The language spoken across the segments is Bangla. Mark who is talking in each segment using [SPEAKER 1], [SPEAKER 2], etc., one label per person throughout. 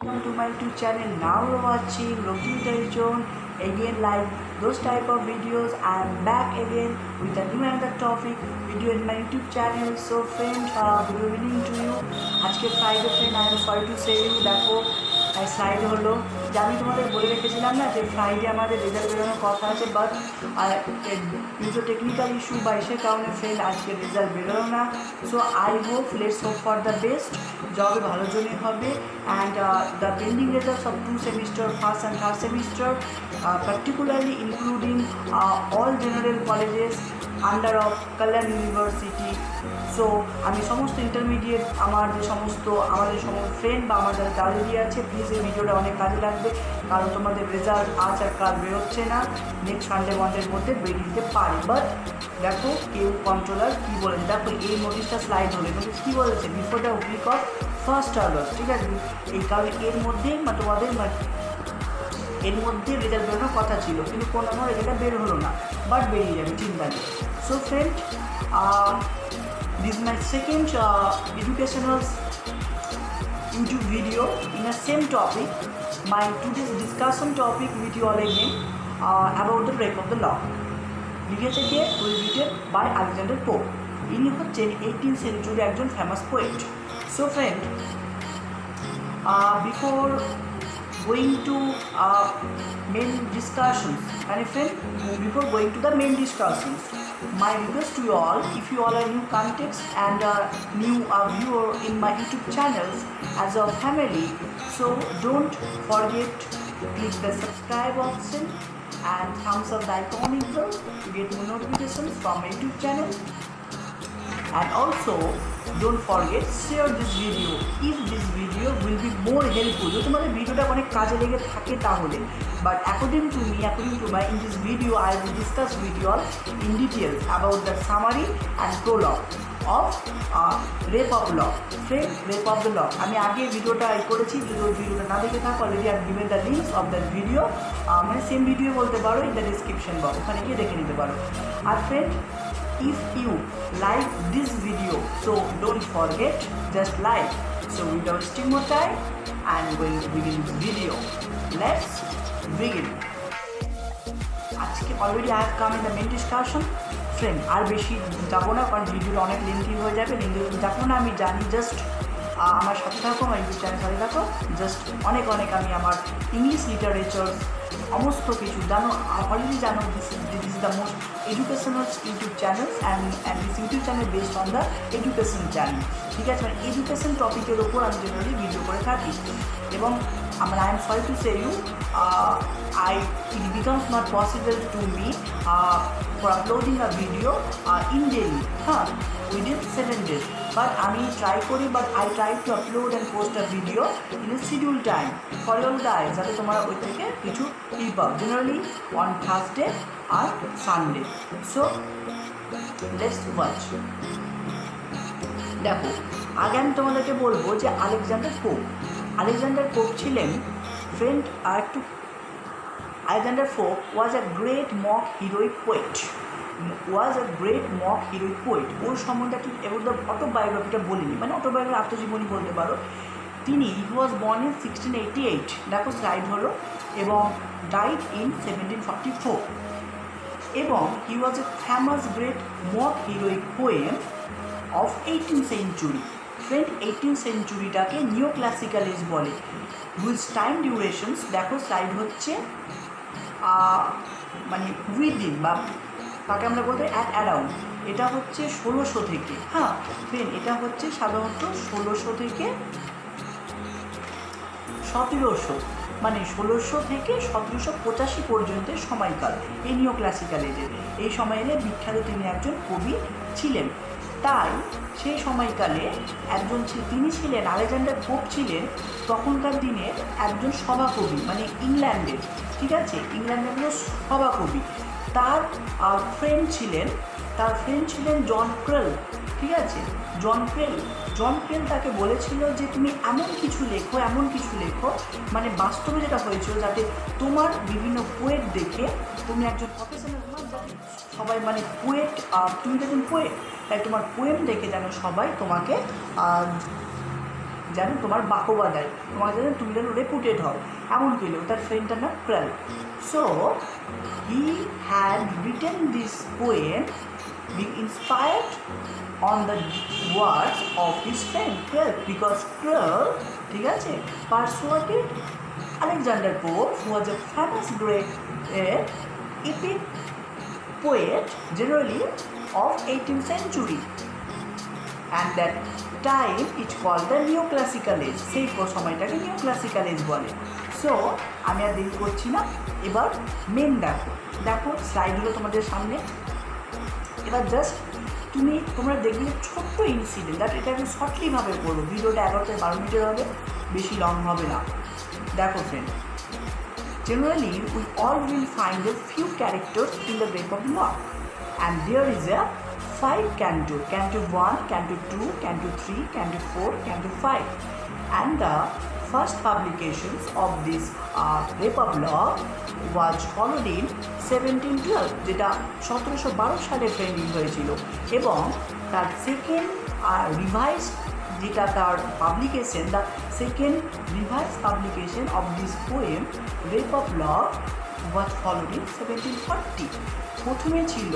[SPEAKER 1] Welcome to my YouTube channel. Now you're watching Loki Zone. Again, like those type of videos, I am back again with a new another topic video in my YouTube channel. So friend, good evening to you. আজকে Friday friend, I am sorry to say you. দেখো ফ্রাইডে হলো যে আমি তোমাদের বলে রেখেছিলাম না যে ফ্রাইডে আমাদের রেজাল্ট বেরোনোর কথা আছে, বাট কিছু টেকনিক্যাল ইস্যু বা এসের কারণে ফ্রেন্ড আজকে রেজাল্ট বেরোলো না। So I hope, let's hope for the best, যবে ভালো জন্যই হবে। And the pending results of 2 semester, first and third semester, particularly including all general colleges under of Kalyan University. So আমি সমস্ত ইন্টারমিডিয়েট আমাদের সমস্ত ফ্রেন্ড বা আমাদের যারা আছে, প্লিজ এই ভিডিওটা অনেক কাজে লাগবে, কারণ তোমাদের রেজাল্ট আজ আর কাল বেরোচ্ছে না, নেক্সট সানডে ওয়ানের মধ্যে বেরিয়ে দিতে পারে। বাট দেখো কেউ কন্ট্রোলার কী বলেছে, দেখো এই নোটিশটা স্লাইড হলে নোটিশ কী বলেছে, before the week of 1st August, ঠিক আছে। এই কারণে এর মধ্যেই তোমাদের এর মধ্যে রেজাল্ট বেরোনোর কথা ছিল, কিন্তু কোনো আমার রেজাল্টটা বের হলো না, বাট বেরিয়ে যাবে, চিন্তা নেই। So friend, this is my second educational YouTube video in the same topic. My today's discussion topic with you all again about the break of the law. লিখেছে কে? written by Alexander Pope. ইনি হচ্ছেন 18th century একজন famous poet. So friend, before going to main discussions, and friend, before going to the main discussions, my request to you all, if you all are new context and new viewer in my YouTube channels as a family, so don't forget to click the subscribe option and thumbs up the iconic bell to get more notifications from my YouTube channel. And also don't forget share this video if this video will be more helpful. যদি তোমাদের ভিডিওটা অনেক কাজে লেগে থাকে তাহলে, but according to my in this video I will discuss with you all in details about the summary and prologue of rape of law. Friend, rape of the law আমি আগে ভিডিওটা করেছি, যদি ওই ভিডিওটা না দেখে থাকো অলরেডি আমি given the links of that video, মানে সেম ভিডিও বলতে পারো, in the description box, ওখানে গিয়ে দেখে নিতে পারো। আর friend, if you like this video, so don't forget just like. So without wasting more time, I'm going to begin this video. Let's begin. আজকে already I have come in the main discussion. Friend, আর বেশি যাবো না, কারণ ভিডিওটা অনেক লেন্থি হয়ে যাবে, লেন্থি যাবো না, আমি জানি। জাস্ট আমার সাথে থাকো, আমার ইউটিউব চ্যানেল সাথে থাকো। জাস্ট অনেক আমি আমার ইংলিশ লিটারেচার সমস্ত কিছু জানো, অলরেডি জানো। This is the most educational YouTube channels and this YouTube channel based on the education channel, ঠিক আছে। মানে এডুকেশন টপিকের ওপর আমি জেনারেলি ভিডিও করে থাকি। এবং I am sorry to say you, it becomes not possible to me for uploading a video in daily, within 7 days. But আমি ট্রাই করি, but I try to upload and post a video in a scheduled time for your guys, যাতে তোমরা ওই থেকে কিছু পাও, জেনারেলি on Thursday আর Sunday. So let's watch. দেখো, আগে আমি তোমাদেরকে বলবো যে আলেকজান্ডার পোপ ছিলেন ফ্রেন্ড, আর একটু Alexander Pope was a great mock heroic poet. ওর সম্বন্ধে একটু এবার অটোবায়োগ্রাফিটা বলিনি, মানে অটোবায়োগ্রাফি আত্মজীবনী বলতে পারো। তিনি হি ওয়াজ বর্ন ইন 1688, দেখো স্লাইড হলো, এবং ডাইড ইন 1744, এবং he was a famous great mock heroic poem of 18th century. Friend, 18th centuryটাকে নিও ক্লাসিক্যাল এজ বলে। উইথ টাইম ডিউরেশনস, দেখো স্লাইড হচ্ছে, মানে উইদিন বা তাকে আমরা বলতে অ্যারাউন্ড, এটা হচ্ছে 1600 থেকে, ফ্রেন্ড এটা হচ্ছে সাধারণত 1600 থেকে 1700, মানে 1600 থেকে 1785 পর্যন্ত সময়কাল এই নিও ক্লাসিক্যাল এজে। এই সময়কালে বিখ্যাত তিনি একজন কবি ছিলেন। তাই সেই সময়কালে তিনি ছিলেন, আলেকজান্ডার পোপ ছিলেন তখনকার দিনের একজন সভাকবি, মানে ইংল্যান্ডের, ঠিক আছে, ইংল্যান্ডের একজন সভাকবি। তার ফ্রেন্ড ছিলেন জন ক্রেল, ঠিক আছে। জন ক্রেল তাকে বলেছিল যে তুমি এমন কিছু লেখো, মানে বাস্তবে যেটা হয়েছিল, যাতে তোমার বিভিন্ন পোয়েট দেখে তুমি একজন প্রফেশনাল, সবাই মানে পোয়েট, তুমি একজন পোয়েট, তাই তোমার পোয়েম দেখে যেন সবাই তোমাকে যেন তোমার বাহবা দেয়, তোমার যেন তুমি যেন রেপুটেড হও, এমন করলো তার ফ্রেন্ডটার নাম Caryll. So he had written this poem being inspired on the words of his friend Krell, because Krell, ঠিক আছে, persuaded Alexander Pope, who was a famous great epic poet generally of 18th century, and that time it's called the neoclassical age, সেই সময়টাকে neoclassical age বলে। সো আমি আর দেরি করছি না, এবার মেন দেখো স্লাইডগুলো তোমাদের সামনে। এবার জাস্ট তোমরা দেখবে ছোট্ট ইনসিডেন্ট, দ্যাট এটা আমি শর্টলিভাবে করবো, ভিডিওটা 11 থেকে 12 মিনিটের হবে, বেশি লং হবে না। দেখো friend, generally we all will find a few characters in the Grape of Lock, and there is a 5 canto, canto 1, canto 2, canto 3, canto 4, canto 5, and the first publications of this Grape of Lock was followed in 1712, যেটা 1712 সালে প্রিন্টিং হয়েছিল, এবং তার সেকেন্ড রিভাইজ যেটা তার publication, the second revise publication of this poem rape of lock was followed in 1740। প্রথমে ছিল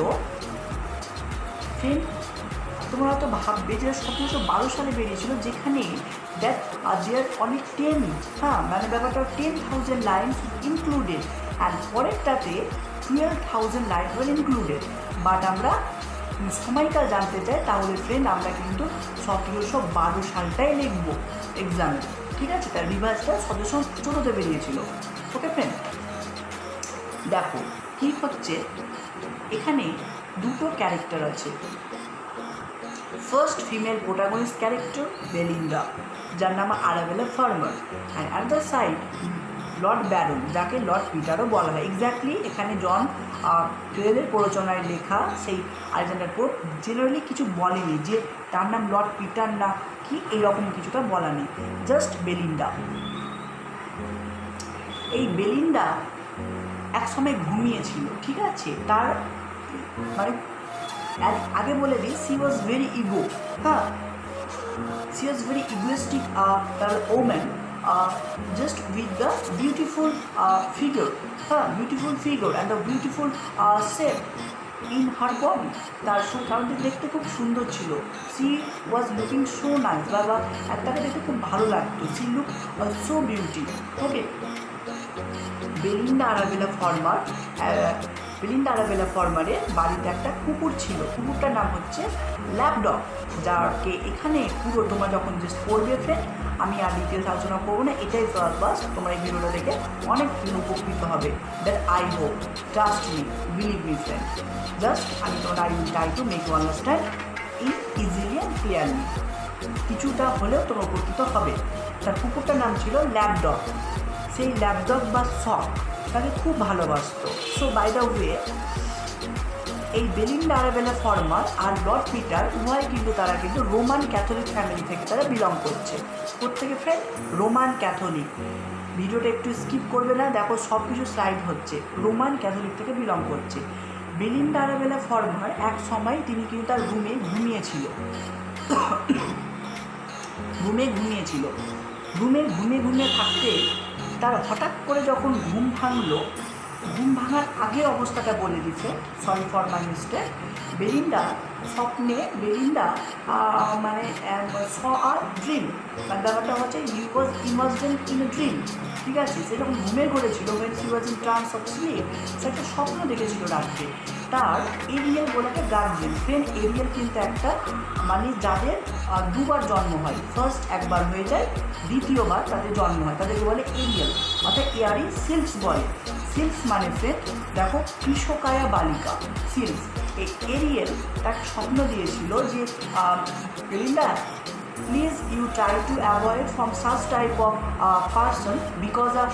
[SPEAKER 1] ফ্রেন্ড, তোমরা হয়তো ভাববে যে 1712 সালে বেরিয়েছিল, যেখানে দ্যাট দেয়ার অনলি 10, মানে ব্যাপারটা 10,000 লাইন্স ইনক্লুডেড, অ্যান্ড পরেরটাতে 12,000 লাইন্স ওয়ার ইনক্লুডেড। বাট আমরা সময়কাল জানতে চাই, তাহলে ফ্রেন্ড আমরা কিন্তু 1712 সালটাই লিখবো এক্সামে, ঠিক আছে? তার রিভাইজটা 1714-তে বেরিয়েছিল। ওকে ফ্রেন্ড, দেখো কী হচ্ছে, এখানে দুটো ক্যারেক্টার আছে। First female protagonist character Belinda, যার নাম Arabella Fermor, and at the side Lord Baron, যাকে লর্ড পিটারও বলা হয়। এক্স্যাক্টলি এখানে জন ক্রেলের প্ররোচনায় লেখা সেই আলেকজান্ডার পোপ জেনারেলি কিছু বলেনি যে তার নাম লর্ড পিটার না কি, এইরকম কিছুটা বলা নেই, জাস্ট বেলিন্ডা। এই বেলিন্ডা এক সময় ঘুমিয়েছিল, ঠিক আছে? তার মানে আগে বলে দিই, C was very ego, C was very egoistic তার woman, just with the beautiful figure, beautiful figure and the beautiful shape in her body, তার কারণে দেখতে খুব সুন্দর ছিল। she was looking so nice, বাবা আর তাকে দেখতে খুব ভালো লাগতো, she looked so beauty। Okay, Belinda Arabella ফর্মারের বাড়িতে একটা কুকুর ছিল, কুকুরটার নাম হচ্ছে ল্যাপডগ, যাকে এখানে পুরো তোমরা যখন জাস্ট পড়বে ফ্রেন্ড, আমি আর ডিটেলস আলোচনা করবো না, এটাই বাস তোমরা এই ভিডিওটা দেখে অনেক উপকৃত হবে। That I hope, trust me, believe me friend, just আমি তোমার I will try to make you understand in easily and clearly, কিছুটা হলেও তোমরা উপকৃত হবে। তার কুকুরটার নাম ছিল ল্যাপডগ। সেই ল্যাপডগ বা সক তাকে খুব ভালোবাসত। সো বাই দ্য ওয়ে, এই বেলিন্ডা আরাবেলা ফর্মার আর লর্ড পিটার উভয় কিন্তু তারা কিন্তু রোমান ক্যাথলিক ফ্যামিলি থেকে তারা বিলং করছে। প্রত্যেকে ফ্রেন্ড রোমান ক্যাথলিক, ভিডিওটা একটু স্কিপ করবে না, দেখো সব কিছু স্লাইড হচ্ছে, রোমান ক্যাথলিক থেকে বিলং করছে। বেলিন্ডা আরাবেলা ফর্মার এক সময় তিনি কিন্তু তার রুমে ঘুমিয়েছিল, রুমে ঘুমিয়ে থাকতে তার হঠাৎ করে যখন ঘুম ভাঙার আগে অবস্থাটা বলে দিচ্ছে, sorry for my mistake, Belinda মানে স আ ড্রিম, মানে ব্যাপারটা হচ্ছে he was emerged in a dream, ঠিক আছে? সে যখন ঘুমে ঘুরেছিল, when she was in trance of sleep, সে একটা স্বপ্ন দেখেছিল রাত্রে। তার এরিয়েল বলে একটা গার্জিয়ান ফ্রেন্ড, এরিয়েল কিন্তু একটা মানে যাদের দুবার জন্ম হয়, ফার্স্ট একবার হয়ে যায়, দ্বিতীয়বার তাদের জন্ম হয়, তাদেরকে বলে এরিয়েল, অর্থাৎ এয়ারি সিল্কস বলে। সিল্কস মানে ফ্রেন্ড দেখো কৃষকায়া বালিকা, সিল্কস। এই এরিয়েল তার স্বপ্ন দিয়েছিল যে Belinda, please you try to avoid from such type of person because of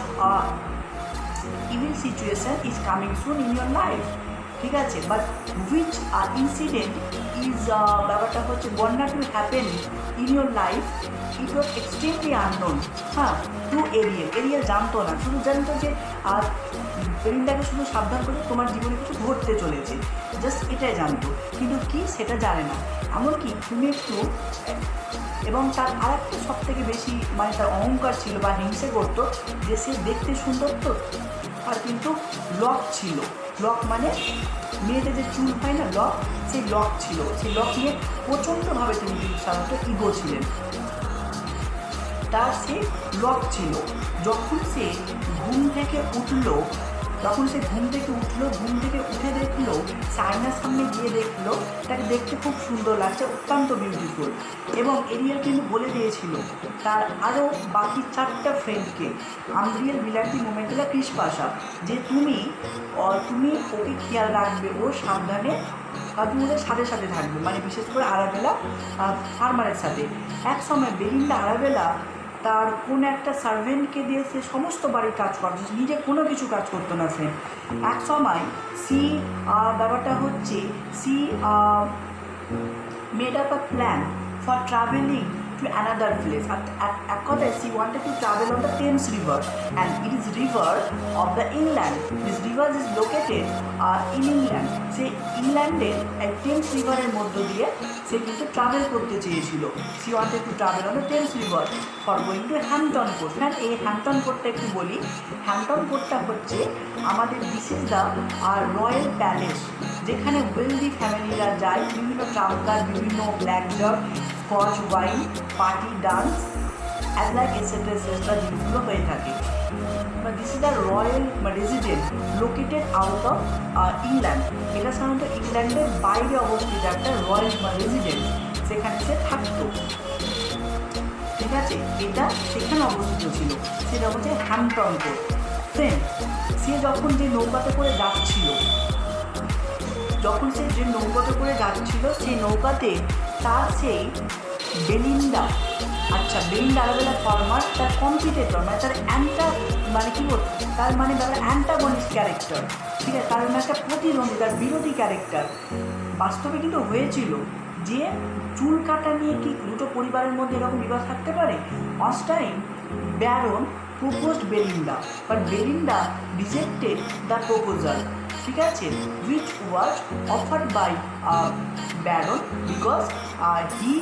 [SPEAKER 1] evil situation is coming soon in your life, ঠিক আছে, বাট হুইচ ইনসিডেন্ট ইজ ব্যাপারটা হচ্ছে gonna to happen in your life, it was extremely unknown. হ্যাঁ, টু এরিয়াল জানতো না, শুধু জানতো যে বেলিন্ডাকে শুধু সাবধান করে তোমার জীবনে কিছু ঘটতে চলেছে, জাস্ট এটাই জানতো, কিন্তু কি সেটা জানে না। এমনকি তুমি একটু, এবং তার আর একটা সব থেকে বেশি মানে তার অহংকার ছিল বা হিংসে করতো যে সে দেখতে সুন্দর তো, আর কিন্তু লক ছিল। লক মানে মেয়েদের যে চুল হয় না লক, সেই লক ছিল। সেই লক নিয়ে প্রচণ্ডভাবে তিনি সাধারণত ইগো ছিলেন, তার সে লক ছিল। যখন সে ঘুম থেকে উঠলো, ঘুম থেকে উঠে দেখলো, আয়নার সামনে গিয়ে দেখলো তাকে দেখতে খুব সুন্দর লাগছে, অত্যন্ত বিউটিফুল। এবং এরিয়াল কিন্তু বলে দিয়েছিল তার আরও বাকি 4টা ফ্রেন্ডকে, আন্দ্রিয়েল, বিলার্টি, মোমেন্টেলা, ক্রিসপাসা, যে তুমি ওকে খেয়াল রাখবে, ও সাবধানে তুমি ওদের সাথে সাথে থাকবে, মানে বিশেষ করে আরাবেলা ফার্মারের সাথে। এক সময় বেলিন্ডা আরাবেলা তার কোনো একটা সার্ভেন্টকে দিয়ে সে সমস্ত বাড়ির কাজ করছে, নিজে কোনো কিছু কাজ করতো না সে। এক সময় ব্যাপারটা হচ্ছে made up a plan for travelling to another place. At Kodesh, she wanted to travel on the Thames River, and it is river of the England. This river is located in England. সে ইংল্যান্ডের টেমস রিভারের মধ্য দিয়ে সে কিন্তু ট্রাভেল করতে চেয়েছিল। She wanted to travel on the Thames River for going to Hampton court. হ্যাঁ, এই হ্যাম্পটন কোর্টটা একটু বলি। হ্যাম্পটন কোর্টটা হচ্ছে আমাদের this is the royal palace, যেখানে ওয়েলদি ফ্যামিলিরা যায়, বিভিন্ন ট্রাম্পকার, বিভিন্ন black job, Scotch wine, party, dance, as like etcetera জিনিসগুলো হয়ে থাকে। This is the royal resident located out of England. এটা সাধারণত ইংল্যান্ডের বাইরে অবস্থিত একটা রয়্যাল রেসিডেন্ট, সেখানে সে থাকতো। ঠিক আছে, এটা সেখানে অবস্থিত ছিল, সেটা হচ্ছে হ্যাম্পটন কোর্ট। ফ্রেন্ড, সে যখন যে নৌকাতে করে যাচ্ছিল, সেই নৌকাতে তার সেই বেলিন্ডা আরাবেলা ফার্মার, তার কম্পিটিটর, মানে তার অ্যান্টাগনিস্ট ক্যারেক্টার, ঠিক আছে, তার একটা প্রতিদ্বন্দ্বী, তার বিরোধী ক্যারেক্টার বাস্তবে কিন্তু হয়েছিল। যে চুল কাটা নিয়ে কি দুটো পরিবারের মধ্যে এরকম বিবাদ থাকতে পারে? First time Baron proposed Belinda, but Belinda rejected the proposal, ঠিক আছে, which was offered by Baron because he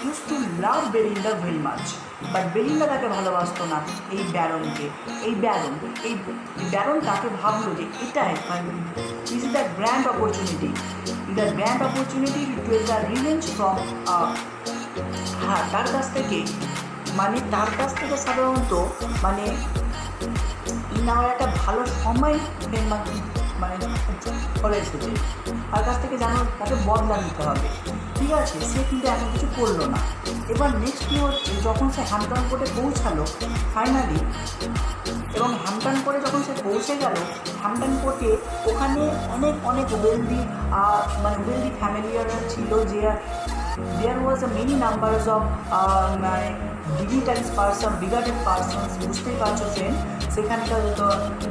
[SPEAKER 1] used to love Belinda very much, but Belinda তাকে ভালোবাসতো না এই ব্যারনকে। এই ব্যারন তাকে ভাবলো যে এটাই is the grand opportunity to take the revenge from তার কাছ থেকে সাধারণত মানে নেওয়ার একটা ভালো সময় চলে এসেছে, তার কাছ থেকে যেন তাকে বদলা নিতে হবে। ঠিক আছে, সে কিন্তু এমন কিছু করলো না। এবার নেক্সট কী হচ্ছে, যখন সে হ্যাম্পটন কোর্টে পৌঁছালো ফাইনালি, এবং হ্যাম্পটন কোর্টে যখন সে পৌঁছে গেল, হ্যাম্পটন কোর্টে ওখানে অনেক ওয়েলদি ফ্যামিলিয়াররা ছিল, যে দেয়ার ওয়াজ মেনি নাম্বারস অফ বিগার্টেড পার্সনস। বুঝতেই পারছো ফ্রেন্ড, সেখানকার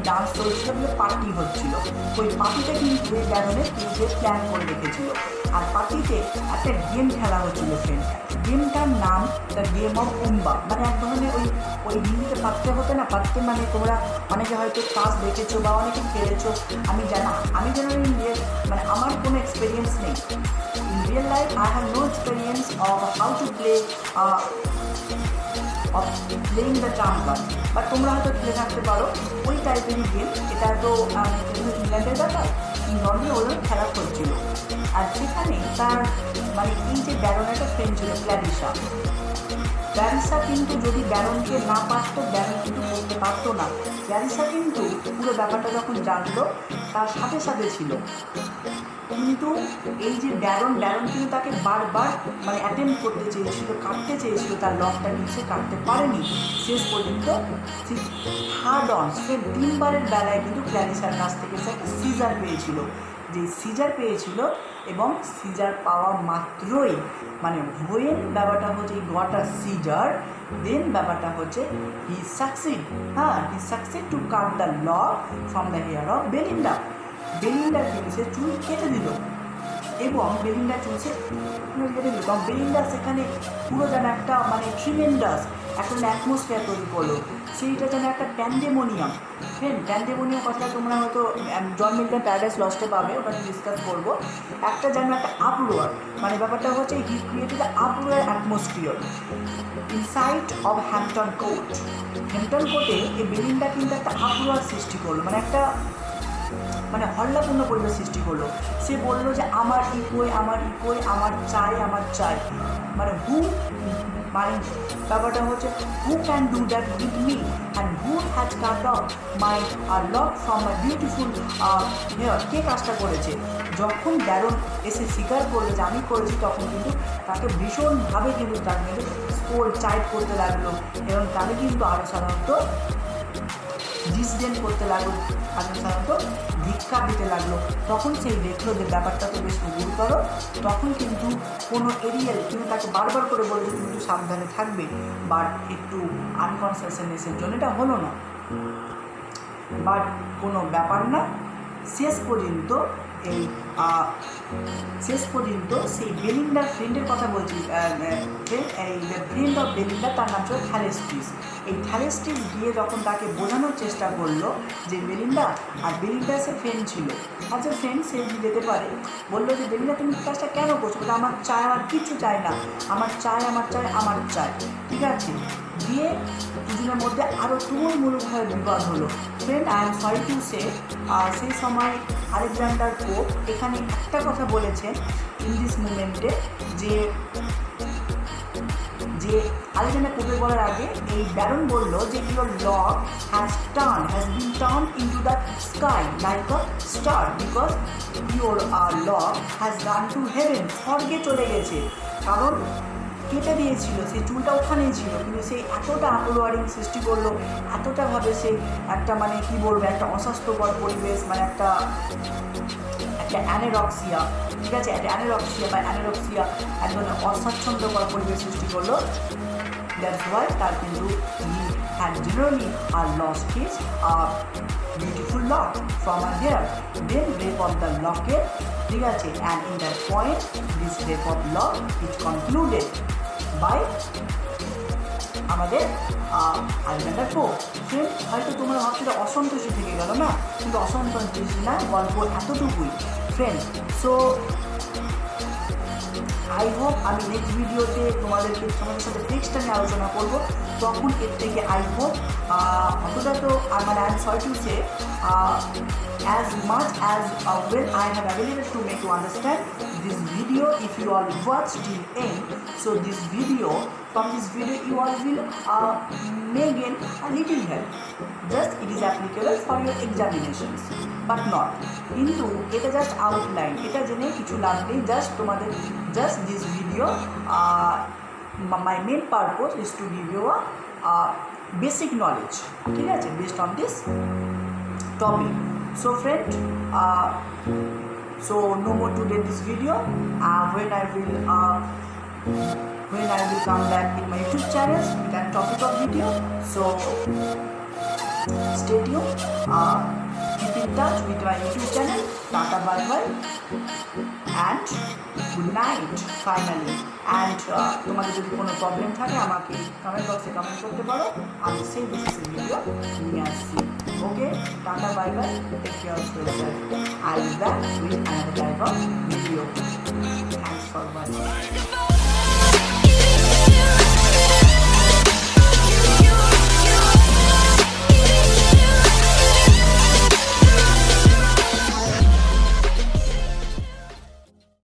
[SPEAKER 1] ডান্স চলছিল, পার্টি হচ্ছিল। ওই পার্টিতে কিন্তু ব্যারনের কিন্তু প্ল্যান করে রেখেছিল, আর পার্টিতে একটা গেম খেলা হচ্ছিল ফ্রেন্ড। গেমটার নাম দ্য গেম অফ উম্বা, মানে এক ধরনের ওই হিন্দিতে পাত্রে হতে না, পাত্রে মানে তোমরা অনেকে হয়তো ক্লাস দেখেছো বা অনেকে খেলেছো, আমি জেনারেলি মানে আমার কোনো এক্সপিরিয়েন্স নেই। In real life, I have no experience of how to play playing the trump card, but তোমরা হয়তো খেলে থাকতে পারো ওই টাইপেরই গেম। এটা তো ইংল্যান্ডের ব্যাপার, নর্মালি ওদের খেলা করছিল। আর সেখানে তার মানে এই যে ব্যারনের একটা ফ্রেন্ড ছিল ক্ল্যারিসা কিন্তু যদি ব্যারনকে না পারতো, ব্যারন কিন্তু করতে পারতো না। ক্ল্যারিসা কিন্তু পুরো ব্যাপারটা যখন জানলো তার সাথে ছিল, কিন্তু এই যে ব্যারন কিন্তু তাকে বারবার মানে অ্যাটেম্প করতে চেয়েছিল, কাটতে চেয়েছিল, তার লকটা নিচে কাটতে পারেনি। শেষ পর্যন্ত সে 3বারের বেলায় কিন্তু ক্ল্যারিসার কাছ থেকে সে একটা সিজার পেয়েছিল, এবং সিজার পাওয়া মাত্রই মানে হোয়েন ব্যাপারটা হচ্ছে এই গটা সিজার, দেন ব্যাপারটা হচ্ছে he succeed to cut the lock from the hair of Belinda. বেলিন্ডার কিন্তু সে চুল কেটে দিল এবং বেলিন্ডার চুল সে কেটে দিল এবং বেলিন্ডার সেখানে পুরো যেন একটা মানে ট্রিমেন্ডাস একটা অ্যাটমসফিয়ার তৈরি করলো, সেইটা যেন একটা প্যান্ডেমোনিয়াম। হ্যাঁ, প্যান্ডেমোনিয়াম কথাটা তোমরা হয়তো জন মিল্টন প্যারাডাইস লস্টে পাবে, ওটা ডিসকাস করবো। একটা যেন একটা আপরোয়ার, মানে ব্যাপারটা হচ্ছে he created uproar atmosphere inside of Hampton Court. Hampton কোর্টে এই বেলিন্ডা কিন্তু একটা আপরোয়ার সৃষ্টি করলো, মানে একটা মানে হল্লাপূর্ণ পরিবেশ সৃষ্টি করলো। সে বললো যে আমার ইকোই, আমার ইকোই, আমার চাই, আমার চাই, মানে হু, মানে ব্যাপারটা হচ্ছে who can do that with me and who has cut of my lock from my beautiful hair. কে কাজটা করেছে? যখন ব্যারন এসে স্বীকার করলো যে আমি করেছি, তখন কিন্তু তাকে ভীষণভাবে কিন্তু তার কিন্তু স্কোর চাইট করতে লাগলো এবং তাকে কিন্তু আরও সাধারণত ডিসডেন করতে লাগলো, আরও সাধারণত ধিক্কার দিতে লাগলো। তখন সেই দেখলো যে ব্যাপারটা তো বেশ গুরুতর। তখন কিন্তু কোনো এরিয়াল কিন্তু তাকে বারবার করে বলে যে তুমি একটু সাবধানে থাকবে, বাট একটু আনকনসিয়াসনেসের জন্য এটা হলো না। বাট কোনো ব্যাপার না, শেষ পর্যন্ত সেই বেলিন্ডার ফ্রেন্ডের কথা বলছি, এই ফ্রেন্ড অফ বেলিন্ডার, তার নাম ছিল থ্যালেস্টিস। এই থ্যালেস্টিস গিয়ে যখন তাকে বোঝানোর চেষ্টা করলো যে বেলিন্ডা, আর বেলিন্ডার সে ফ্রেন্ড ছিল, আচ্ছা ফ্রেন্ড সে যেতে পারে, বললো যে বেলিন্ডা তুমি কাজটা কেন করছো? বলে আমার চাই, আমার কিচ্ছু চাই না, আমার চাই, আমার চাই, আমার চাই। ঠিক আছে, দিয়ে দুজনের মধ্যে আরও তুমুলমূলকভাবে বিবাদ হলো। Friend, I am sorry to সে, সেই সময় আলেকজান্ডার পোপ এখানে একটা কথা বলেছেন ইন দিস মুভমেন্টে, যে আলেকজান্ডার পোপের বলার আগে এই ব্যারন বলল যে your lock has been turn into the sky like a star because your lock has gone to heaven. স্বর্গে চলে গেছে, কারণ কেটে দিয়েছিল, সেই চুলটা ওখানেই ছিল, কিন্তু সেই এতটা আপলোয়ারিং সৃষ্টি করলো, এতটাভাবে সে একটা মানে কী বলবো, একটা অস্বাস্থ্যকর পরিবেশ, মানে একটা অ্যানেরক্সিয়া, ঠিক আছে, একটা অ্যানেরক্সিয়া এক ধরনের অস্বাচ্ছন্দ্যকর পরিবেশ সৃষ্টি করলো। দ্যাটস ওয়াই তার কিন্তু he had generally lost his beautiful lock from her hair. Then rape of the লকের, ঠিক আছে, and in that point this rape of lock is concluded by আমাদের আলেকজান্ডার পোপ। ফ্রেন্ড, হয়তো তোমরা ভাবছো অসন্তুষ্টি থেকে গেল না, কিন্তু অসন্তুষ্টি না, গল্প এতটুকুই ফ্রেন্ড। সো আই হোপ আমি নেক্সট ভিডিওতে তোমাদের সাথে টেক্সট আমি আলোচনা করবো, তখন এর থেকে আই হোপ অতটা তো মানে I am sorry to say as much as well I have available to make you understand this video. If you all watch till end, so this video, from this video you all will may gain a little help. Just it is applicable for your examinations but not, কিন্তু এটা জাস্ট আউটলাইন, এটা জেনে কিছু লাভ নেই। জাস্ট তোমাদের just this video my main purpose is to give you a basic knowledge, ঠিক আছে, based on this topic. So friend, so no more today this video. When I will come back in my YouTube channel with a topic of video, so stay tuned, keep in touch with my YouTube channel. Tata, bye bye and good night finally. And তোমাদের যদি কোনো প্রবলেম থাকে আমাকে কমেন্ট বক্সে কমেন্ট করতে পারো, আমি সেই বেসিসের ভিডিও নিয়ে আসছি। Okay, tata, bye bye, take care of yourself. I will be back with another type of video. Thanks for watching.